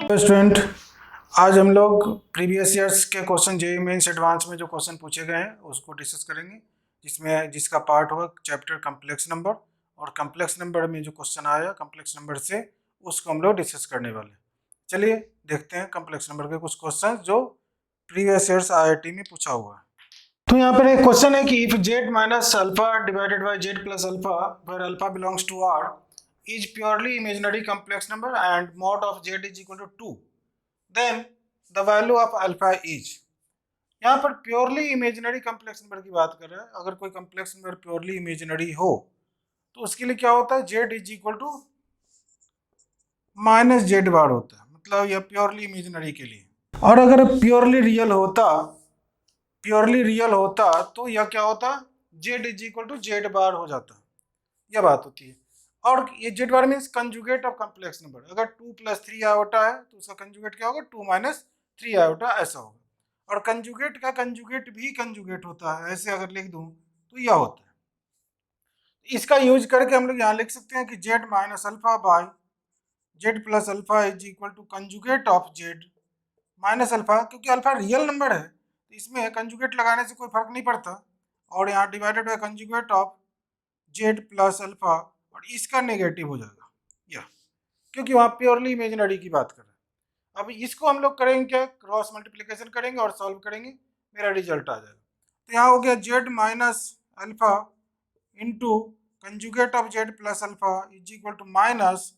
Student, आज हम लोग प्रीवियस ईयर्स के क्वेश्चन जेईई मेंस एडवांस में जो क्वेश्चन पूछे गए हैं उसको डिस्कस करेंगे, जिसका पार्ट होगा चैप्टर कम्प्लेक्स नंबर। और कम्प्लेक्स नंबर में जो क्वेश्चन आया कम्प्लेक्स नंबर से उसको हम लोग डिस्कस करने वाले हैं। चलिए देखते हैं कम्प्लेक्स नंबर के कुछ क्वेश्चन जो प्रीवियस ईयर्स IIT में पूछा हुआ है। तो यहाँ पर एक क्वेश्चन है कि if Z minus alpha divided by Z plus alpha where alpha belongs to R is purely imaginary complex number and mod of z is equal to 2, then the value of alpha is। यहाँ पर purely imaginary complex number की बात कर रहे हैं। अगर कोई complex number purely imaginary हो तो उसके लिए क्या होता है, z is equal to minus Z bar होता है, मतलब यह प्योरली इमेजिनरी के लिए। और अगर प्योरली रियल होता तो यह क्या होता, z is equal to z bar हो जाता, यह बात होती है। और ये z bar means conjugate of complex number. अगर 2 + 3 आयोटा है तो उसका कंजुगेट क्या होगा, 2 - 3 आयोटा ऐसा होगा। और कंजुगेट का कंजुगेट भी कंजुगेट होता है, ऐसे अगर लिख दूं तो यह होता है। इसका यूज करके हम लोग यहाँ लिख सकते हैं कि Z minus alpha by Z plus alpha is equal to conjugate of Z minus alpha. क्योंकि अल्फा रियल नंबर है तो इसमें कंजुगेट लगाने से कोई फर्क नहीं पड़ता। और यहाँ divided by conjugate of z plus alpha, और इसका नेगेटिव हो जाएगा यह, क्योंकि वहाँ प्योरली इमेजिनरी की बात कर रहे हैं। अब इसको हम लोग करेंगे क्या, क्रॉस मल्टीप्लिकेशन करेंगे और सॉल्व करेंगे, मेरा रिजल्ट आ जाएगा। तो यहाँ हो गया z minus alpha into conjugate of z plus alpha is equal to minus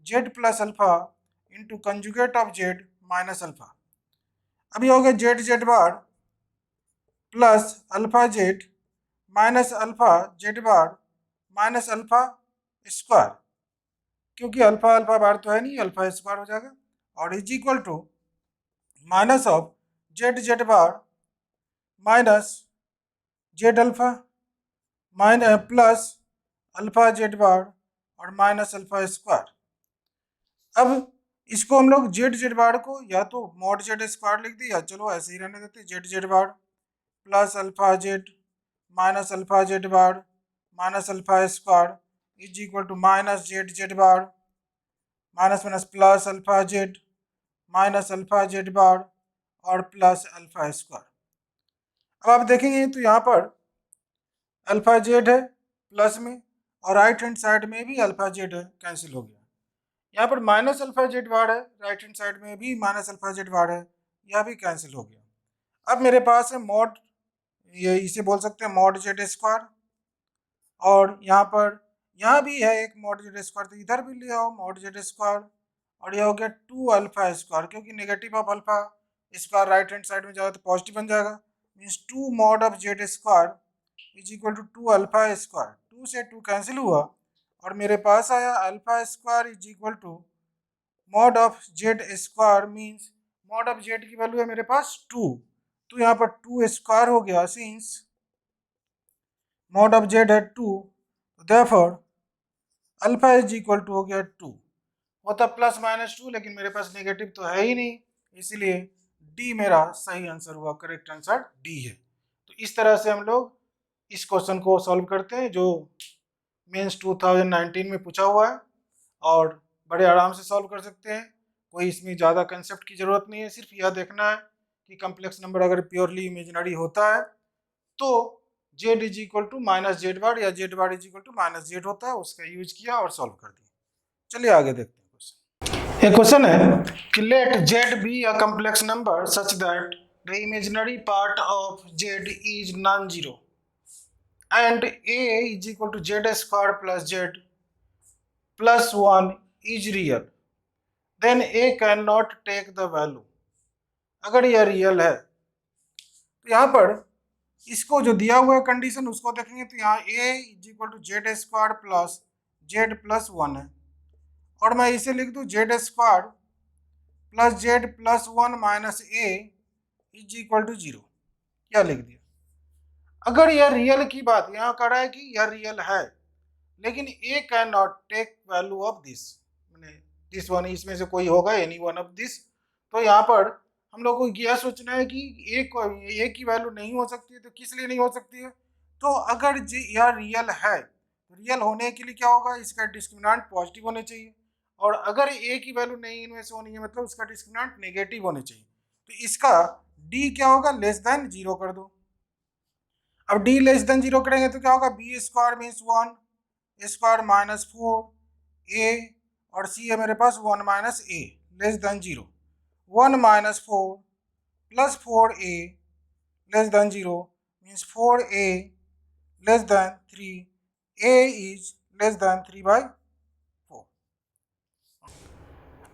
z plus alpha into conjugate of Z minus alpha. अभी हो गया z z bar plus alpha z minus alpha z bar minus alpha square, क्योंकि alpha alpha bar तो है नहीं, alpha square हो जाएगा। और is equal to minus of z z bar minus z alpha minus plus alpha z bar और minus alpha square. अब इसको हम लोग जेड जेड बार को या तो मॉड जेड स्क्वायर लिख दी, या चलो ऐसे ही रहने देते, z z bar plus alpha z minus alpha z bar minus alpha square is equal to minus z z bar minus minus plus alpha z minus alpha z bar और plus alpha square. अब आप देखेंगे तो यहाँ पर alpha Z है plus में, और राइट हैंड साइड में भी अल्फा जेड है, कैंसिल हो गया। यहाँ पर माइनस अल्फा जेड बार है, राइट हैंड साइड में भी माइनस अल्फा जेड बार है, यह भी कैंसिल हो गया। अब मेरे पास है मॉड, ये इसे बोल सकते हैं मॉड जेड स्क्वायर, और यहाँ भी है एक मॉड जेड स्क्वायर, तो इधर भी ले आओ मॉड जेड स्क्वायर। और यह हो गया 2 अल्फा स्क्वायर, क्योंकि negative of alpha square right hand side में जाएगा तो पॉजिटिव बन जाएगा, means 2 mod of Z square is equal to 2 alpha square. 2 से 2 कैंसिल हुआ और मेरे पास आया alpha square is equal to mod of Z square, means mod of Z की वैल्यू है मेरे पास 2, तो यहाँ पर 2 स्क्वायर हो गया, सिंस मॉड ऑफ जेड है 2, therefore alpha is equal to हो गया 2। होता प्लस माइनस 2, लेकिन मेरे पास नेगेटिव तो है ही नहीं, इसलिए डी मेरा सही आंसर हुआ, करेक्ट आंसर डी है। तो इस तरह से हम लोग इस क्वेश्चन को सॉल्व करते हैं जो मेंस 2019 में पूछा हुआ है, और बड़े आराम से सॉल्व कर सकते हैं। कोई इसमें ज़्यादा कंसेप्ट की ज़रूरत नहीं है, सिर्फ यह देखना है कि कम्प्लेक्स नंबर अगर प्योरली इमेजिनरी होता है तो Z is equal to minus Z bar या Z bar is equal to minus Z होता है, उसका यूज किया और सॉल्व कर दिया। चलिए आगे देखते हैं क्वेश्चन। एक क्वेश्चन है कि let Z be a complex number such that the imaginary part of Z is non zero and a is equal to z square plus z plus 1 is real, then a cannot take the value। अगर यह real है तो यहाँ पर इसको जो दिया हुआ है कंडीशन उसको देखेंगे तो यहाँ a is equal to Z square plus Z plus 1 है, और मैं इसे लिख दूँ Z square plus Z plus 1 minus A is equal to 0, क्या लिख दिया। अगर यह रियल की बात यहाँ कर रहा है कि यह रियल है, लेकिन A can not take value of this, मैंने दिस वन, इसमें से कोई होगा एनी वन ऑफ दिस। तो यहाँ पर हम लोग को यह सोचना है कि ए की वैल्यू नहीं हो सकती है, तो किस लिए नहीं हो सकती है। तो अगर यह रियल है, रियल होने के लिए क्या होगा, इसका डिस्क्रिमिनेंट पॉजिटिव होने चाहिए, और अगर ए की वैल्यू नहीं इनमें से होनी है मतलब उसका डिस्क्रिमिनेंट नेगेटिव होने चाहिए। तो इसका डी क्या होगा, लेस देन 0 कर दो। अब डी लेस देन 0 करेंगे तो क्या होगा, B square means 1 square minus 4 A, और सी है मेरे पास 1 minus A less than 0। 1 minus 4 plus 4a less than 0 means 4a less than 3, a is less than 3/4।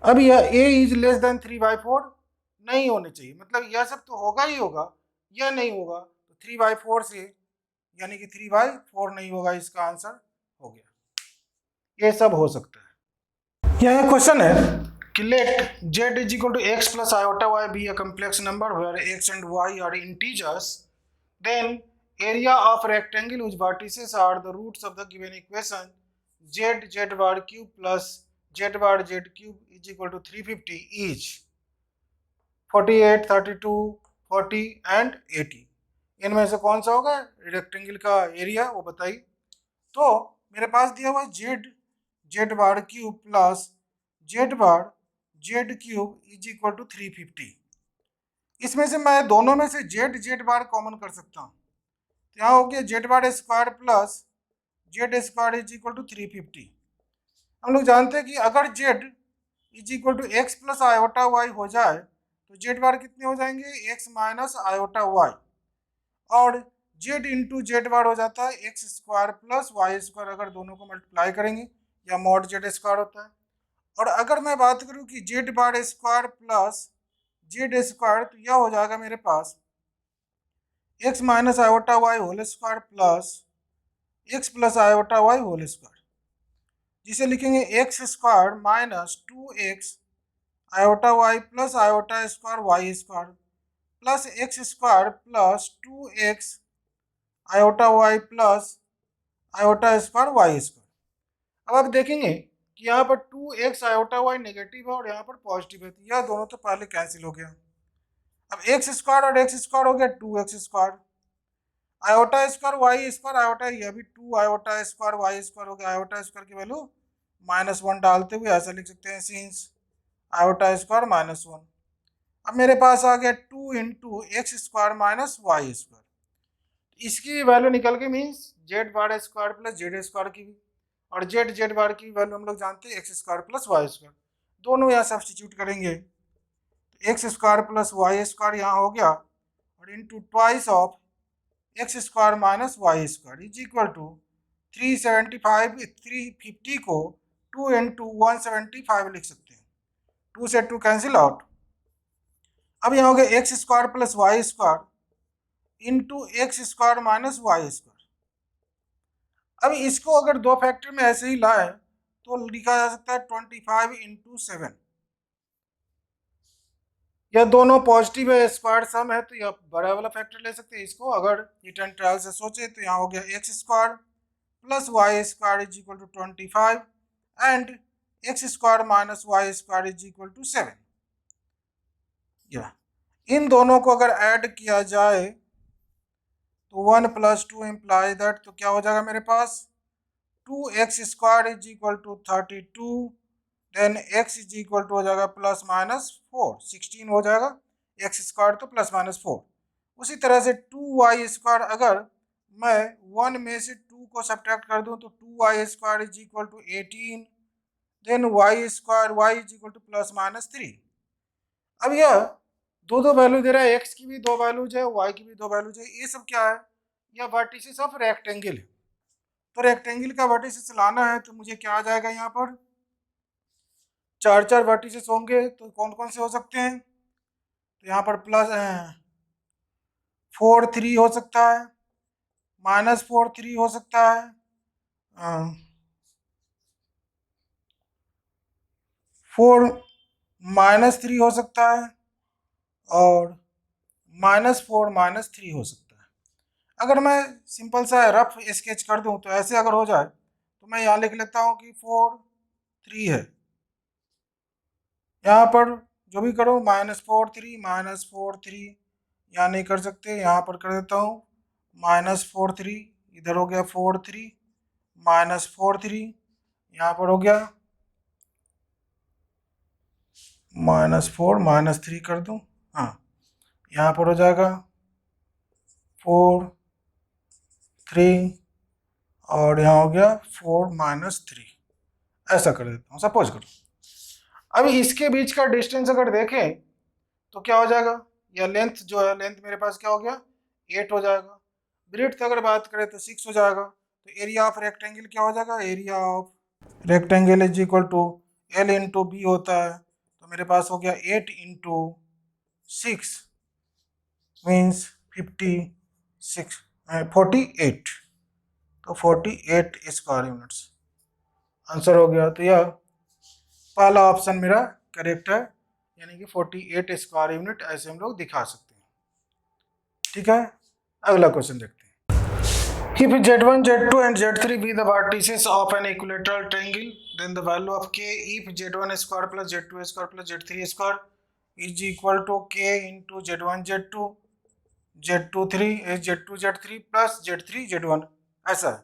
अब यह a इज लेस देन 3/4 नहीं होने चाहिए, मतलब यह सब तो होगा ही होगा, यह नहीं होगा तो 3/4 से यानी कि 3/4 नहीं होगा, इसका आंसर हो गया। ये सब हो सकता है। यह क्वेश्चन है कि let z is equal to x plus iota y be a complex number where x and y are integers, then area of rectangle whose vertices are the roots of the given equation z bar cube plus z bar z cube is equal to 350 is 48, 32, 40 and 80। इनमें से कौन सा होगा rectangle का area वो बताइए। तो मेरे पास दिया हुआ z bar cube plus z bar z cube is equal to 350। इसमें से मैं दोनों में से z बार कॉमन कर सकता हूँ, तो यहाँ हो गया z bar square plus z square is equal to 350। हम लोग जानते हैं कि अगर z is equal to X plus iota Y हो जाए तो z बार कितने हो जाएंगे, x माइनस आयोटा वाई, और z इंटू जेड बार हो जाता है X square plus Y square, अगर दोनों को मल्टीप्लाई करेंगे या मॉड जेड स्क्वायर होता है। और अगर मैं बात करूं कि Z bar square plus Z square, तो यह हो जाएगा मेरे पास X minus iota Y whole square plus X plus iota Y whole square, जिसे लिखेंगे X square minus 2x iota Y plus iota square Y square plus X square plus 2x iota Y plus iota square Y square. अब आप देखेंगे कि यहाँ पर 2x iota Y negative है और यहाँ पर पॉजिटिव है, तो यह दोनों तो पहले कैंसिल हो गया। अब एक्स स्क्वायर और एक्स स्क्वायर हो गया 2x square, iota square Y square iota, यह भी 2 आयोटा स्क्वायर वाई स्क्वायर हो गया। आयोटा स्क्वायर की वैल्यू -1 डालते हुए ऐसा लिख सकते हैं सिंस आयोटा स्क्वायर -1। अब मेरे पास आ गया 2 into X square minus Y square, इसकी वैल्यू निकल के means Z bar square plus Z square की भी, और जेड बार की वैल्यू हम लोग जानते हैं X square plus Y square, दोनों यहाँ सब्सटीट्यूट करेंगे तो X square plus Y square यहाँ हो गया, और into twice of X square minus Y square is equal to 350 को 2 इंटू 175 लिख सकते हैं, 2 से 2 कैंसिल आउट। अब यहाँ हो गया X square plus Y square into X square minus Y square. अब इसको अगर दो फैक्टर में ऐसे ही लाए तो लिखा जा सकता है 25 इंटू 7। यह दोनों पॉजिटिव है, स्क्वायर सम है, तो यह बड़ा वाला फैक्टर ले सकते हैं इसको। अगर रिटर्न ट्रायल से सोचे तो यहाँ हो गया X square plus Y square is equal to 25 and X square minus Y square is equal to 7। इन दोनों को अगर ऐड किया जाए तो 1 + 2 इम्प्लाई दैट, तो क्या हो जाएगा मेरे पास 2x square is equal to 32, then x is equal to हो जाएगा ±4 16 हो जाएगा, x स्क्वायर तो ±4। उसी तरह से 2y स्क्वायर, अगर मैं 1 में से 2 को सब्ट्रैक्ट कर दूं तो 2y square is equal to 18, then y square y is equal to ±3। अब यह दो वैल्यू दे रहा है, x की भी 2 वैल्यूज है, y की भी 2 वैल्यूज है। ये सब क्या है, यह वर्टिसेस ऑफ रेक्टेंगल है। तो रेक्टेंगल का वर्टिसेस लाना है तो मुझे क्या आ जाएगा, यहाँ पर 4 वर्टिसेस होंगे, तो कौन कौन से हो सकते हैं, तो यहाँ पर +4 3 हो सकता है, -4 3 हो सकता है, 4 -3 हो सकता है, और -4 -3 हो सकता है। अगर मैं सिंपल सा रफ स्केच कर दूं तो ऐसे अगर हो जाए तो मैं यहाँ लिख लेता हूँ कि 4 3 है। यहाँ पर जो भी करो -4 3 -4 3 यहाँ नहीं कर सकते, यहाँ पर कर देता हूँ -4 3, इधर हो गया 4 3 -4 3, यहाँ पर हो गया -4 -3 कर दूं, हाँ यहाँ पर हो जाएगा 4 3 और यहाँ हो गया 4 -3, ऐसा कर देता हूँ सपोज करो। अभी इसके बीच का डिस्टेंस अगर देखें तो क्या हो जाएगा, या लेंथ जो है, लेंथ मेरे पास क्या हो गया 8 हो जाएगा। ब्रेड्थ अगर बात करें तो 6 हो जाएगा। तो एरिया ऑफ रेक्टेंगल क्या हो जाएगा, area of rectangle is equal to L into B होता है। तो मेरे पास हो गया 8 इंटू 6 मीन्स 48, तो 48 स्क्वायर यूनिट्स आंसर हो गया। तो यह पहला ऑप्शन मेरा करेक्ट है, यानी कि 48 स्क्वायर यूनिट ऐसे हम लोग दिखा सकते हैं। ठीक है, अगला क्वेश्चन देखते हैं। If Z1, Z2 and Z3 be the vertices of an equilateral triangle, then the value of K if Z1 square plus Z2 square plus Z3 square is equal to K into Z1 Z2 Z2 3 Z2 Z3 plus Z3 Z1, ऐसा है।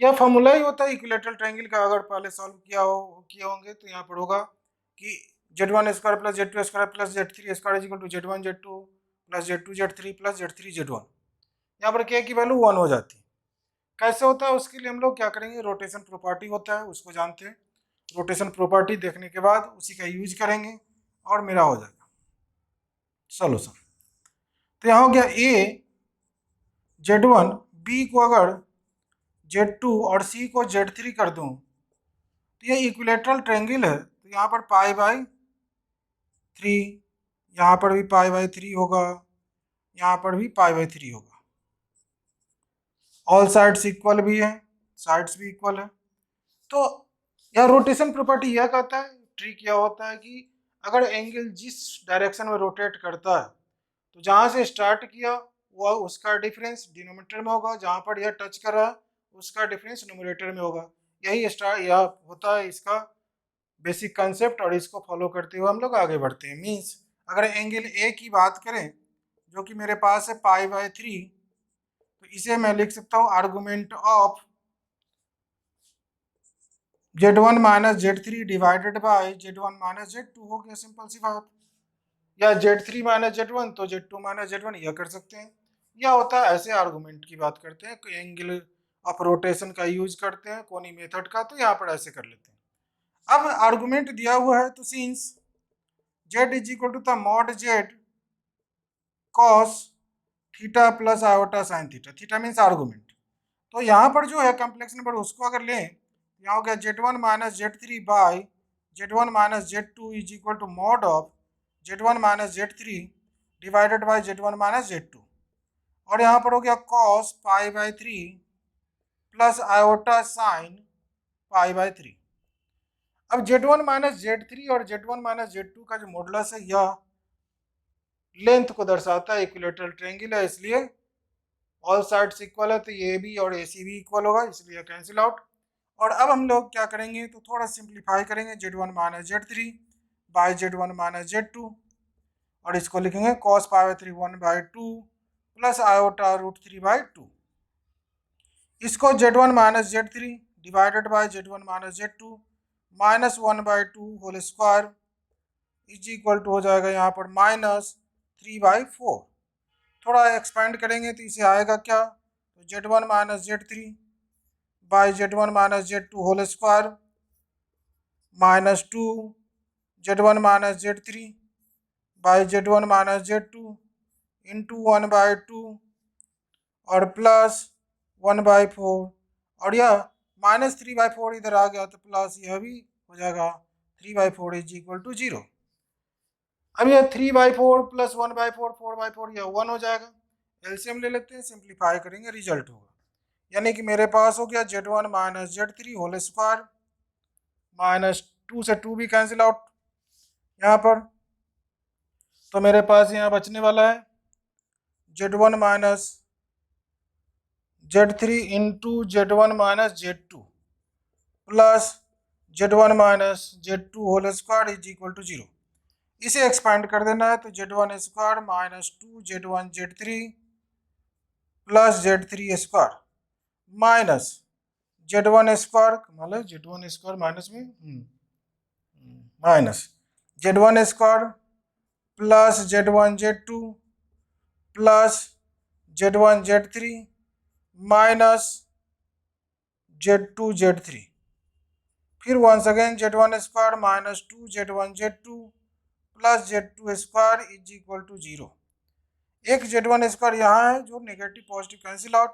यह formula ही होता है equilateral triangle का। अगर पहले solve किए होंगे तो यहाँ पर होगा कि Z1 square plus Z2 square plus Z3 square is equal to Z1 Z2 plus Z2 Z3 plus Z3 Z1। यहाँ पर K की वैल्यू 1 हो जाती है। कैसे होता है, उसके लिए हम लोग क्या करेंगे, रोटेशन प्रॉपर्टी होता है, उसको जानते हैं। रोटेशन प्रॉपर्टी देखने के बाद उसी का यूज करेंगे और मेरा हो जाएगा सोल्यूशन। तो यहाँ हो गया A Z1, B को अगर Z2 और C को Z3 कर दूं तो ये इक्विलेटरल ट्रायंगल है। तो यहाँ पर π/3, यहाँ पर भी π/3 होगा, यहाँ पर भी π/3 होगा। ऑल साइड्स इक्वल भी है, साइड्स भी इक्वल है। तो यह रोटेशन प्रॉपर्टी यह कहता है, ट्रिक यह होता है कि अगर एंगल जिस डायरेक्शन में रोटेट करता है तो जहाँ से स्टार्ट किया वह उसका डिफरेंस डिनोमिनेटर में होगा, जहाँ पर यह टच कर रहा है उसका डिफरेंस न्यूमरेटर में होगा। यह होता है इसका बेसिक कंसेप्ट, और इसको फॉलो करते हुए हम लोग आगे बढ़ते हैं। मीन्स अगर एंगल ए की बात करें जो कि मेरे पास है π/3, तो इसे मैं लिख सकता हूँ argument of Z1 minus Z3 divided by Z1 minus Z2, हो गया सिंपल सी बात। या Z3 माइनस Z1 तो Z2 माइनस Z1 यह कर सकते हैं। यह होता है, ऐसे आर्गुमेंट की बात करते हैं, एंगल ऑफ रोटेशन का यूज करते हैं कोनी मेथड का, तो यहाँ पर ऐसे कर लेते हैं। अब आर्गुमेंट दिया हुआ है, तो since Z is equal to the mod Z cos theta plus iota sine theta, theta means argument. तो यहाँ पर जो है कॉम्प्लेक्स नंबर उसको अगर लें, यहाँ हो गया Z1 minus Z3 by Z1 minus Z2 is equal to mod of Z1 minus Z3 divided by Z1 minus Z2, और यहाँ पर हो गया कॉस π/3 प्लस आयोटा साइन π/3। अब Z1 माइनस Z3 और Z1 माइनस Z2 का जो मॉडुलस है यह लेंथ को दर्शाता है, इक्विलेटरल ट्रायंगल है इसलिए ऑल साइड्स इक्वल है, तो ये भी और AC भी इक्वल होगा, इसलिए कैंसिल आउट। और अब हम लोग क्या करेंगे, तो थोड़ा सिंप्लीफाई करेंगे, Z1 minus Z3 by Z1 minus Z2, और इसको लिखेंगे cos π/3 1/2 प्लस आयोटा √3/2। इसको Z1 minus Z3 divided by Z1 minus Z2 minus 1/2 whole square is equal to हो जाएगा यहाँ पर -3/4। थोड़ा एक्सपेंड करेंगे तो इसे आएगा क्या, तो Z1 minus Z3 by Z1 minus Z2 whole square -2 Z1 minus Z3 by Z1 minus Z2 into 1/2 और प्लस 1/4, और यह -3/4 इधर आ गया तो प्लस यह भी हो जाएगा 3/4 इज इक्वल टू 0। अब यह 3/4 प्लस 1/4 4/4 यह 1 हो जाएगा। एलसीएम ले लेते हैं, सिंप्लीफाई करेंगे, रिजल्ट होगा, यानी कि मेरे पास हो गया Z1 minus Z3 whole square, -2 से 2 भी कैंसिल आउट यहाँ पर, तो मेरे पास यहाँ बचने वाला है Z1 minus Z3 into Z1 minus Z2 plus Z1 minus Z2 whole square is equal to 0। इसे एक्सपांड कर देना है, तो Z1 square minus 2 Z1 Z3 plus Z3 square minus Z1 square, मतलब Z1 स्क्वायर माइनस में minus z1 square plus z1 z2 plus z1 z3 minus z2 z3, फिर once again z1 square minus 2 z1 z2 plus z2 square is equal to 0। एक z1 square यहाँ है जो negative positive cancel out,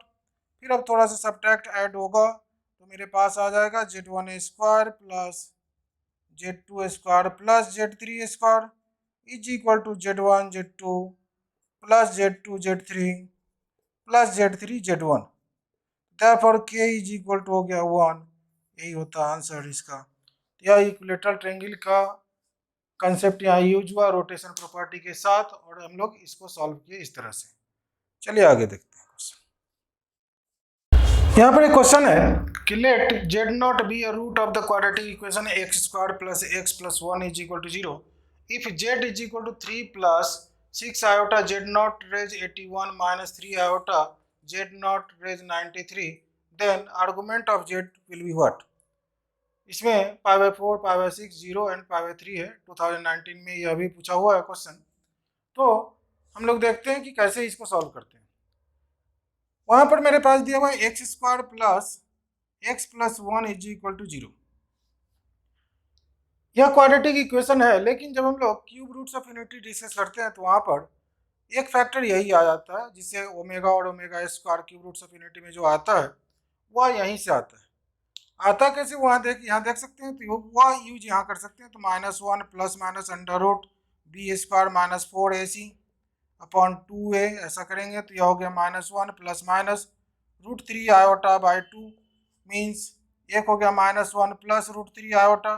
फिर अब थोड़ा सा subtract add होगा तो मेरे पास आ जाएगा z1 square plus z2 square plus z3 square is equal to z1 z2 plus z2 z3 plus z3 z1। Therefore k is equal to हो गया 1। यही होता है आंसर इसका। यह इक्विलेटरल ट्रायंगल का कंसेप्ट यहाँ यूज हुआ रोटेशन प्रॉपर्टी के साथ, और हम लोग इसको सॉल्व किए इस तरह से। चलिए आगे देखते हैं क्वेश्चन। यहाँ पर एक क्वेश्चन है कि let z not be a root of the quadratic equation x square plus x plus 1 is equal to 0 if z is equal to 3 plus 6 iota z not raise 81 minus 3 iota z not raise 93 then argument of z will be what. इसमें π/4 π/6 0 and π/3 है। 2019 में यह भी पूछा हुआ है question. तो हम लोग देखते हैं कि कैसे इसको सॉल्व करते हैं। वहाँ पर मेरे पास दिया हुआ है X square plus X plus 1 is equal to 0। यह क्वाड्रेटिक इक्वेशन है, लेकिन जब हम लोग cube roots of unity discuss करते हैं तो वहाँ पर एक फैक्टर यही आ जाता है, जिससे ओमेगा और omega square cube roots of unity में जो आता है वह यहीं से आता है। आता कैसे वहाँ यहाँ देख सकते हैं, तो वह यूज यहाँ कर सकते हैं। तो -1 plus minus under root B square minus 4ac upon 2a ऐसा करेंगे तो यह हो गया -1 plus minus √3 iota by 2 means एक हो गया -1 प्लस √3 आयोटा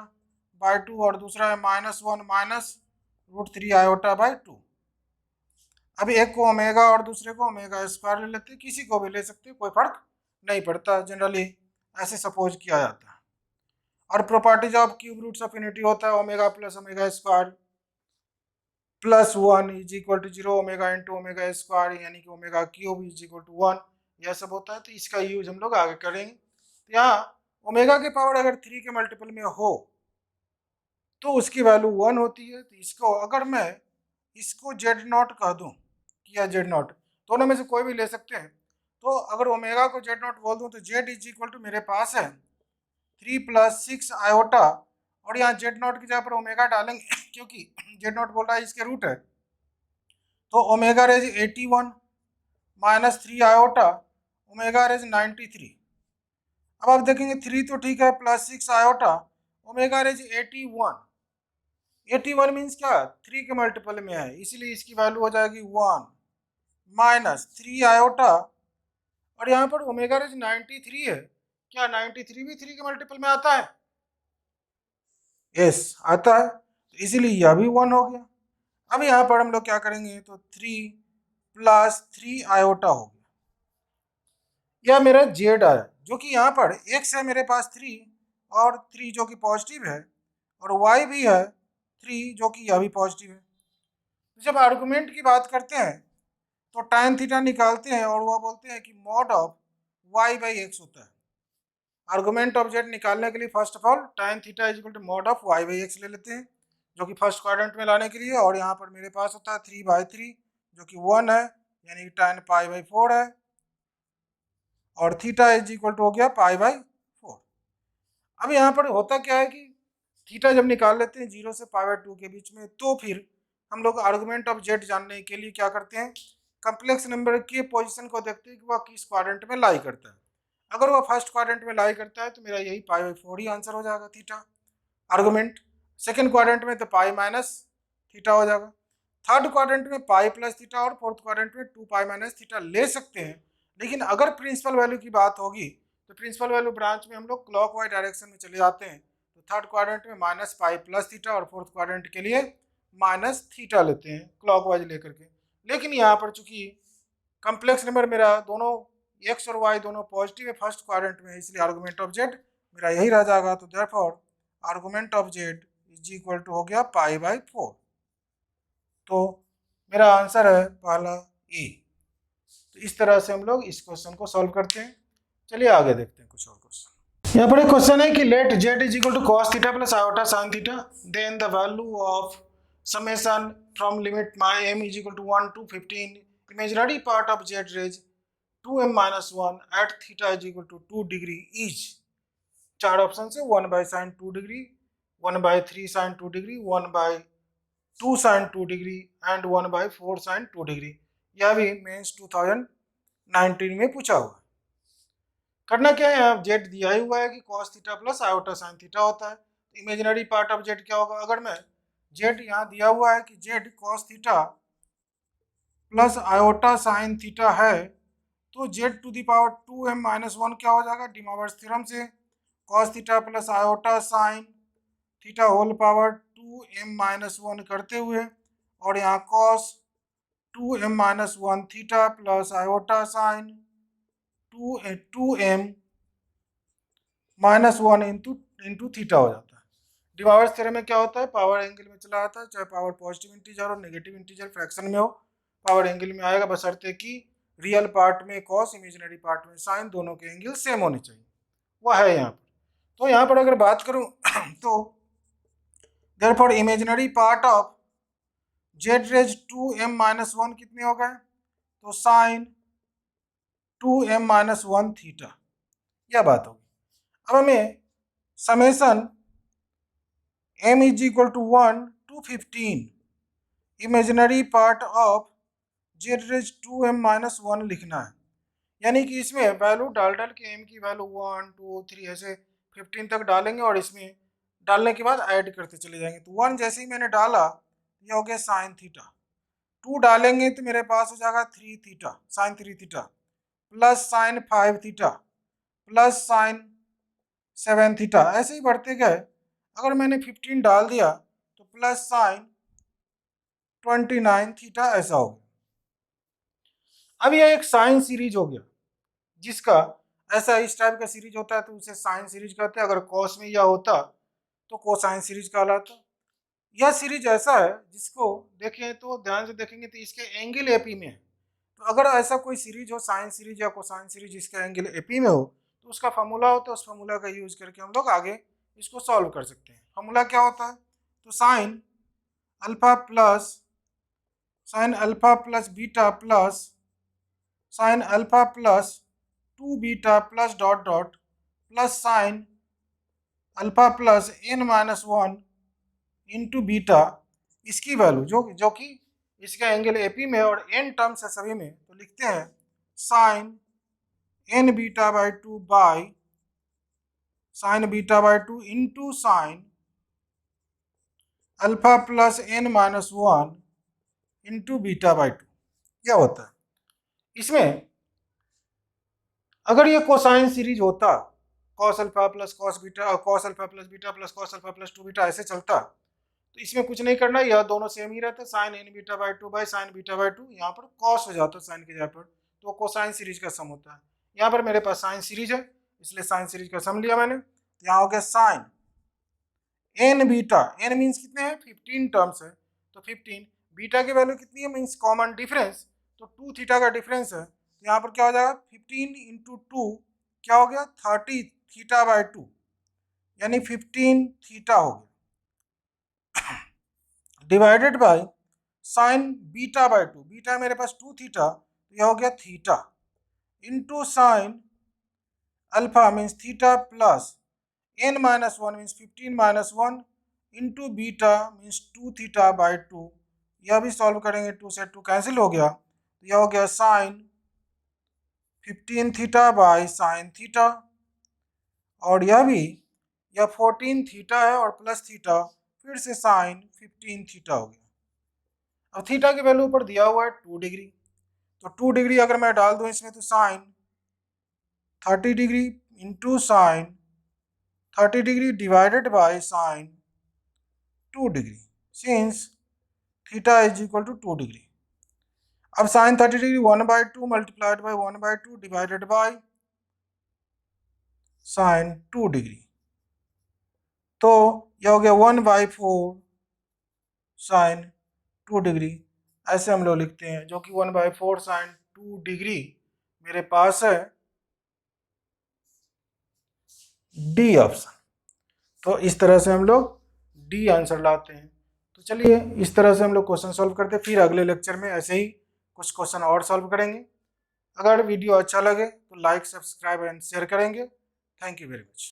बाई 2 और दूसरा है -1 माइनस √3 आयोटा बाई 2। अभी एक को ओमेगा और दूसरे को ओमेगा स्क्वायर ले लेते हैं, किसी को भी ले सकते हैं, कोई फर्क नहीं पड़ता, जनरली ऐसे सपोज किया जाता है। और properties of cube roots of unity होता है omega plus omega square plus 1 is equal to 0 omega into omega square यानी कि omega cube is equal to 1, यह सब होता है। तो इसका यूज हम लोग आगे करेंगे। तो यहाँ ओमेगा की पावर अगर 3 के मल्टीपल में हो तो उसकी वैल्यू 1 होती है। तो इसको अगर मैं इसको जेड नॉट कह दूँ या जेड नॉट, दोनों में से कोई भी ले सकते हैं। तो अगर ओमेगा को जेड नॉट बोल दूँ तो जेड इज इक्वल टू मेरे पास है 3 प्लस 6 आयोटा, और यहाँ जेड नॉट की जगह पर ओमेगा डालेंगे क्योंकि जेड नॉट बोल रहा है इसके रूट है। तो omega raise 81 minus 3 iota omega raise 93। अब आप देखेंगे 3 तो ठीक है, plus 6 iota omega raise 81। 81 means क्या, 3 के मल्टीपल में है, इसलिए इसकी वैल्यू हो जाएगी 1 माइनस 3 आयोटा, और यहाँ पर ओमेगा रेज 93 है। क्या 93 भी 3 के मल्टीपल में आता है? यस आता है, तो इसीलिए यह भी 1 हो गया। अब यहाँ पर हम लोग क्या करेंगे, तो 3 प्लस 3 आयोटा हो गया। यह मेरा जेड आया, जो कि यहाँ पर एक्स है मेरे पास 3 और 3 जो कि पॉजिटिव है, और वाई भी है 3 जो कि यह भी पॉजिटिव है। तो जब आर्गुमेंट की बात करते हैं तो tan थीटा निकालते हैं और वह बोलते हैं कि mod of y by X होता है। आर्गुमेंट ऑफ जेड निकालने के लिए first of all tan theta is equal to mod of y by X ले लेते हैं, जो कि फर्स्ट क्वाड्रेंट में लाने के लिए, और यहाँ पर मेरे पास होता है 3/3 जो कि 1 है, यानी कि tan π/4 है, और थीटा इज इक्वल टू हो गया π/4। अब यहाँ पर होता क्या है कि थीटा जब निकाल लेते हैं 0 से π/2 के बीच में, तो फिर हम लोग आर्गुमेंट ऑफ जेड जानने के लिए क्या करते हैं, कम्प्लेक्स नंबर के पोजीशन को देखते हैं कि वह किस क्वाड्रेंट में लाई करता है। अगर वह फर्स्ट क्वाड्रेंट में लाई करता है तो मेरा यही π/4 ही आंसर हो जाएगा थीटा आर्गुमेंट। सेकंड क्वाड्रेंट में तो पाई माइनस थीटा हो जाएगा, थर्ड क्वाड्रेंट में पाई प्लस थीटा, और फोर्थ क्वाड्रेंट में 2 माइनस थीटा ले सकते हैं। लेकिन अगर प्रिंसिपल वैल्यू की बात होगी तो प्रिंसिपल वैल्यू ब्रांच में हम लोग क्लॉकवाइज डायरेक्शन में चले जाते हैं। तो थर्ड क्वाड्रेंट में माइनस पाई प्लस थीटा, और फोर्थ क्वाड्रेंट के लिए माइनस थीटा लेते हैं क्लॉकवाइज लेकर के। लेकिन यहाँ पर चूंकि कम्प्लेक्स नंबर मेरा दोनों एक्स और वाई दोनों पॉजिटिव है फर्स्ट क्वाड्रेंट में, इसलिए आर्गुमेंट ऑफ जेड मेरा यही रह जाएगा। तो therefore argument of Z is equal to हो गया π/4। तो मेरा आंसर है पहला ए। तो इस तरह से हम लोग इस क्वेश्चन को सॉल्व करते हैं। चलिए आगे देखते हैं कुछ और क्वेश्चन। यहाँ पर एक क्वेश्चन है कि let Z is equal to cos theta plus iota sine theta, then the value of summation from limit my m is equal to 1 to 15 imaginary part of z rays 2m minus 1 at theta is equal to 2 degree is 4 option से 1 by sin 2 degree, 1 by 3 sin 2 degree, 1 by 2 sin 2 degree and 1 by 4 sin 2 degree। यह भी mains 2019 में पूछा हुआ है। करना क्या है, यहाँ जेड दिया ही हुआ है कि cos theta plus iota sine theta होता है। तो इमेजिनरी पार्ट ऑफ जेड क्या होगा, अगर मैं जेड यहाँ दिया हुआ है कि Z cos theta plus iota sine theta है, तो Z to the power 2m minus 1 क्या हो जाएगा, डिमॉवर्स थ्योरम से cos theta plus iota sine theta whole power 2m minus 1 करते हुए, और यहाँ cos 2m minus 1 theta plus iota sine 2m minus 1 into theta हो जाता है। डिमॉवर्स थ्योरम में क्या होता है, पावर एंगल में चला आता है, चाहे पावर पॉजिटिव इंटीजर और नेगेटिव इंटीजर फ्रैक्शन में हो, पावर एंगल में आएगा, बशर्ते कि रियल पार्ट में कॉस, इमेजिनरी पार्ट में साइन, दोनों के एंगल सेम होने चाहिए। वह है यहाँ पर। तो यहाँ पर अगर बात करूँ तो therefore imaginary part of Z raise 2m minus 1 कितने हो गए, तो साइन 2m माइनस 1 थीटा, यह बात होगी। अब हमें summation m is equal to 1 to 15 imaginary part of Z raise 2m minus 1 लिखना है। यानी कि इसमें वैल्यू डाल के m की वैल्यू 1 2 3 ऐसे 15 तक डालेंगे, और इसमें डालने के बाद ऐड करते चले जाएंगे। तो 1 जैसे ही मैंने डाला, यह हो गया साइन थीटा, 2 डालेंगे तो मेरे पास हो जाएगा 3 theta, sine 3 theta, plus sine 5 theta, plus sine 7 theta, ऐसे ही बढ़ते गए। अगर मैंने 15 डाल दिया तो प्लस साइन 29 थीटा ऐसा हो गया। अब यह एक साइन सीरीज हो गया, जिसका ऐसा इस टाइप का सीरीज होता है तो उसे साइन सीरीज कहते हैं। अगर कॉस में यह होता तो कोसाइन सीरीज कहलाता। यह सीरीज ऐसा है जिसको देखें तो ध्यान से देखेंगे तो इसके एंगल एपी में है। तो अगर ऐसा कोई सीरीज हो, साइन सीरीज या कोसाइन सीरीज, जिसका एंगल एपी में हो, तो उसका फॉर्मूला होता है, उस फॉर्मूला का यूज करके हम लोग आगे इसको सॉल्व कर सकते हैं। फॉर्मूला क्या होता है, तो sign alpha plus beta plus sign alpha plus 2 beta plus dot dot plus sign alpha plus n minus 1 into beta, इसकी वैल्यू जो कि इसका एंगल एपी में और n टर्म्स है सभी में, तो लिखते हैं sine n beta by 2 by sine beta by 2 into sine alpha plus n minus 1 into beta by 2, यह होता है। इसमें अगर ये कोसाइन सीरीज होता, cos alpha plus cos beta, cos alpha plus beta plus cos alpha plus 2 beta ऐसे चलता, तो इसमें कुछ नहीं करना, यह दोनों सेम ही रहता, sine n beta by 2 by sine beta by 2, यहाँ पर कॉस हो जाता साइन की जगह पर, तो कोसाइन सीरीज का सम होता है। यहाँ पर मेरे पास साइन सीरीज है, इसलिए साइन सीरीज का सम लिया मैंने। तो यहाँ हो गया sine n beta, n means कितने हैं, 15 टर्म्स है, तो 15, बीटा की वैल्यू कितनी है, मीन्स कॉमन डिफरेंस, तो 2 थीटा का डिफरेंस है। तो यहाँ पर क्या हो जाएगा, 15 इंटू 2 क्या हो गया, 30 थीटा बाई 2, यानी 15 थीटा हो गया, divided by sign beta by 2, beta मेरे पास 2 थीटा, तो यह हो गया theta, into sine alpha means theta plus n minus 1 means 15 minus 1 into beta means 2 theta by 2, यह भी सॉल्व करेंगे, 2 से 2 कैंसिल हो गया, तो यह हो गया sine 15 theta by sine theta, और यह 14 थीटा है और प्लस थीटा, फिर से साइन 15 थीटा हो गया। अब थीटा की वैल्यू ऊपर दिया हुआ है 2 डिग्री, तो 2 डिग्री अगर मैं डाल दूं इसमें, तो sine 30 degree into sine 30 degree divided by sine 2 degree, since theta is equal to 2 degree. अब sine 30 degree 1/2 multiplied by 1/2 divided by sine 2 degree, तो यह हो गया 1/4 साइन 2 डिग्री, ऐसे हम लोग लिखते हैं, जो कि 1/4 साइन 2 डिग्री मेरे पास है डी ऑप्शन। तो इस तरह से हम लोग डी आंसर लाते हैं। तो चलिए इस तरह से हम लोग क्वेश्चन सॉल्व करते हैं, फिर अगले लेक्चर में ऐसे ही कुछ क्वेश्चन और सॉल्व करेंगे। अगर वीडियो अच्छा लगे तो लाइक, सब्सक्राइब एंड शेयर करेंगे। Thank you very much.